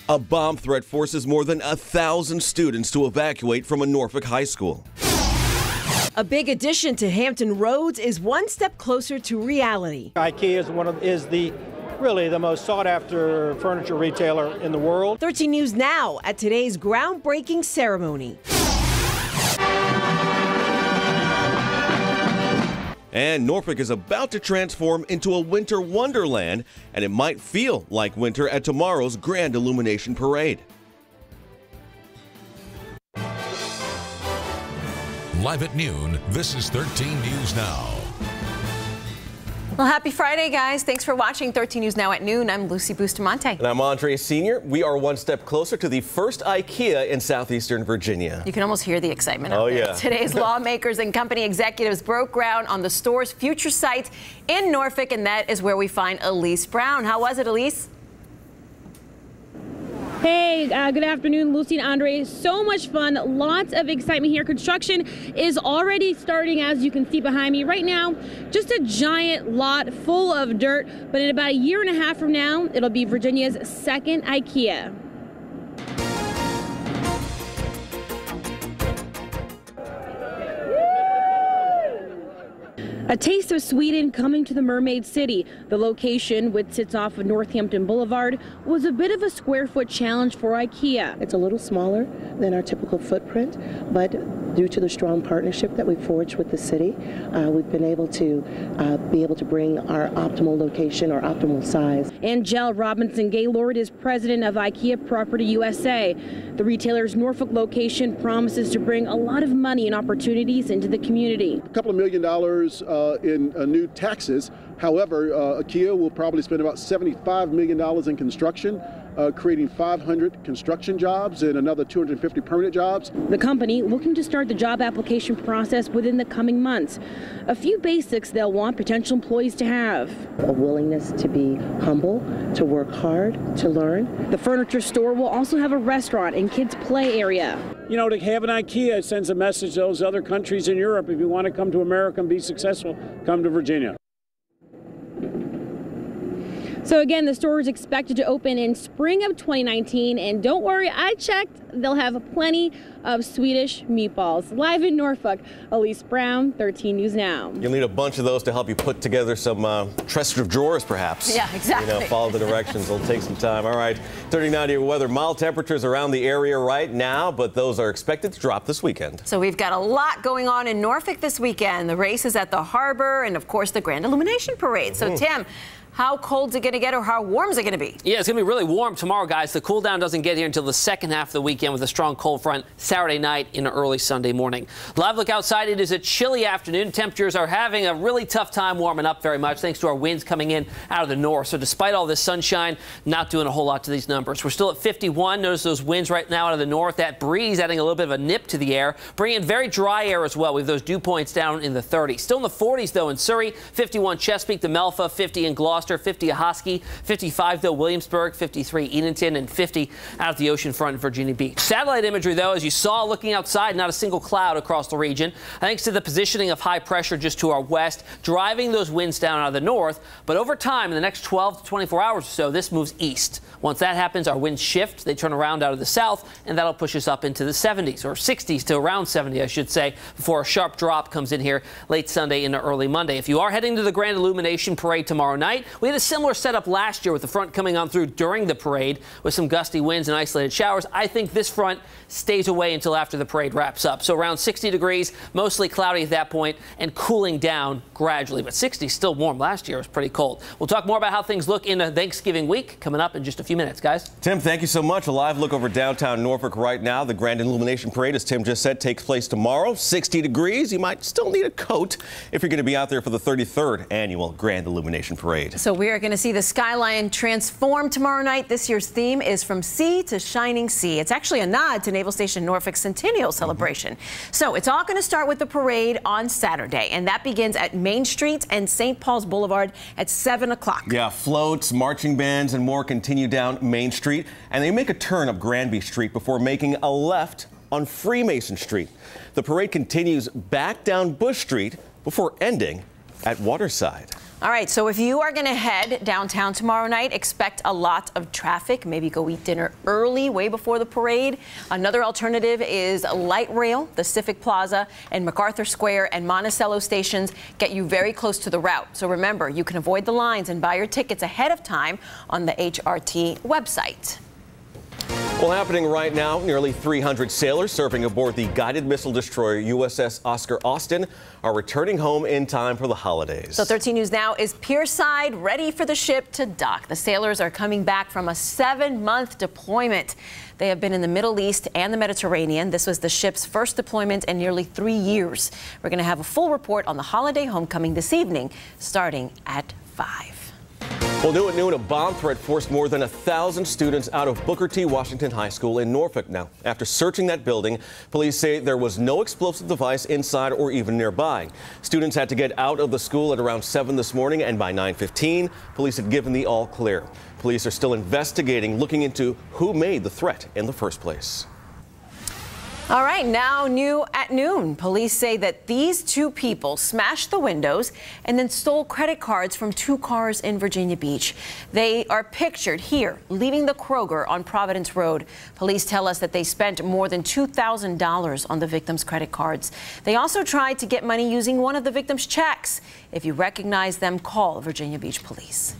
A bomb threat forces more than 1,000 students to evacuate from a Norfolk high school. A big addition to Hampton Roads is one step closer to reality. IKEA is really the most sought-after furniture retailer in the world. 13 News Now at today's groundbreaking ceremony. And Norfolk is about to transform into a winter wonderland, and it might feel like winter at tomorrow's Grand Illumination Parade. Live at noon, this is 13 News Now. Well, happy Friday, guys. Thanks for watching 13 News Now at noon. I'm Lucy Bustamante. And I'm Andre Sr. We are one step closer to the first IKEA in southeastern Virginia. You can almost hear the excitement out there. Yeah. Today's lawmakers and company executives broke ground on the store's future site in Norfolk, and that is where we find Elise Brown. How was it, Elise? Hey, good afternoon, Lucy and Andre. So much fun, lots of excitement here. Construction is already starting, as you can see behind me right now. Just a giant lot full of dirt, but in about a year and a half from now, it'll be Virginia's second IKEA. A taste of Sweden coming to the Mermaid City. The location, which sits off of Northampton Boulevard, was a bit of a square foot challenge for IKEA. It's a little smaller than our typical footprint, but due to the strong partnership that we forged with the city, we've been able to bring our optimal location or optimal size. Angel Robinson-Gaylord is president of IKEA Property USA. The retailer's Norfolk location promises to bring a lot of money and opportunities into the community. A couple of $1 million in new taxes. However, IKEA will probably spend about $75 million in construction, creating 500 construction jobs and another 250 permanent jobs. The company looking to start the job application process within the coming months. A few basics they'll want potential employees to have. A willingness to be humble, to work hard, to learn. The furniture store will also have a restaurant and kids' play area. You know, to have an IKEA sends a message to those other countries in Europe. If you want to come to America and be successful, come to Virginia. So again, the store is expected to open in spring of 2019, and don't worry, I checked, they'll have plenty of Swedish meatballs. Live in Norfolk, Elise Brown, 13 News Now. You'll need a bunch of those to help you put together some dresser of drawers, perhaps. Yeah, exactly. You know, follow the directions. It'll take some time. All right, turning now to your weather. Mild temperatures around the area right now, but those are expected to drop this weekend. So we've got a lot going on in Norfolk this weekend. The races at the harbor and, of course, the Grand Illumination Parade. So, Tim, how cold is it going to get, or how warm is it going to be? Yeah, it's going to be really warm tomorrow, guys. The cool down doesn't get here until the second half of the weekend with a strong cold front Saturday night into early Sunday morning. Live look outside. It is a chilly afternoon. Temperatures are having a really tough time warming up very much thanks to our winds coming in out of the north. So despite all this sunshine, not doing a whole lot to these numbers. We're still at 51. Notice those winds right now out of the north. That breeze adding a little bit of a nip to the air, bringing in very dry air as well. We have those dew points down in the 30s. Still in the 40s, though, in Surrey, 51 Chesapeake, the Melfa, 50 in Gloucester, 50 Hosky, 55, though, Williamsburg, 53 Edenton, and 50 out at the ocean front in Virginia Beach. Satellite imagery, though, as you saw looking outside, not a single cloud across the region, thanks to the positioning of high pressure just to our west, driving those winds down out of the north. But over time, in the next 12 to 24 hours or so, this moves east. Once that happens, our winds shift. They turn around out of the south, and that'll push us up into the 70s, or 60s to around 70, I should say, before a sharp drop comes in here late Sunday into early Monday. If you are heading to the Grand Illumination Parade tomorrow night, we had a similar setup last year with the front coming on through during the parade with some gusty winds and isolated showers. I think this front stays away until after the parade wraps up. So around 60 degrees, mostly cloudy at that point, and cooling down gradually. But 60 still warm. Last year was pretty cold. We'll talk more about how things look in Thanksgiving week coming up in just a few minutes, guys. Tim, thank you so much. A live look over downtown Norfolk right now. The Grand Illumination Parade, as Tim just said, takes place tomorrow. 60 degrees. You might still need a coat if you're going to be out there for the 33rd annual Grand Illumination Parade. So we are going to see the skyline transform tomorrow night. This year's theme is From Sea to Shining Sea. It's actually a nod to Naval Station Norfolk's centennial celebration. So it's all going to start with the parade on Saturday, and that begins at Main Street and St. Paul's Boulevard at 7 o'clock. Yeah, floats, marching bands, and more continue down Main Street, and they make a turn up Granby Street before making a left on Freemason Street. The parade continues back down Bush Street before ending at Waterside. All right, so if you are going to head downtown tomorrow night, expect a lot of traffic. Maybe go eat dinner early, way before the parade. Another alternative is light rail. The Civic Plaza and MacArthur Square and Monticello stations get you very close to the route. So remember, you can avoid the lines and buy your tickets ahead of time on the HRT website. Well, happening right now, nearly 300 sailors serving aboard the guided missile destroyer USS Oscar Austin are returning home in time for the holidays. So 13 News Now is pierside, ready for the ship to dock. The sailors are coming back from a 7-month deployment. They have been in the Middle East and the Mediterranean. This was the ship's first deployment in nearly 3 years. We're going to have a full report on the holiday homecoming this evening, starting at 5. Well, new at noon, a bomb threat forced more than 1,000 students out of Booker T. Washington High School in Norfolk. Now, after searching that building, police say there was no explosive device inside or even nearby. Students had to get out of the school at around 7 this morning, and by 9:15, police had given the all clear. Police are still investigating, looking into who made the threat in the first place. All right, now new at noon. Police say that these two people smashed the windows and then stole credit cards from 2 cars in Virginia Beach. They are pictured here, leaving the Kroger on Providence Road. Police tell us that they spent more than $2,000 on the victim's credit cards. They also tried to get money using one of the victim's checks. If you recognize them, call Virginia Beach Police.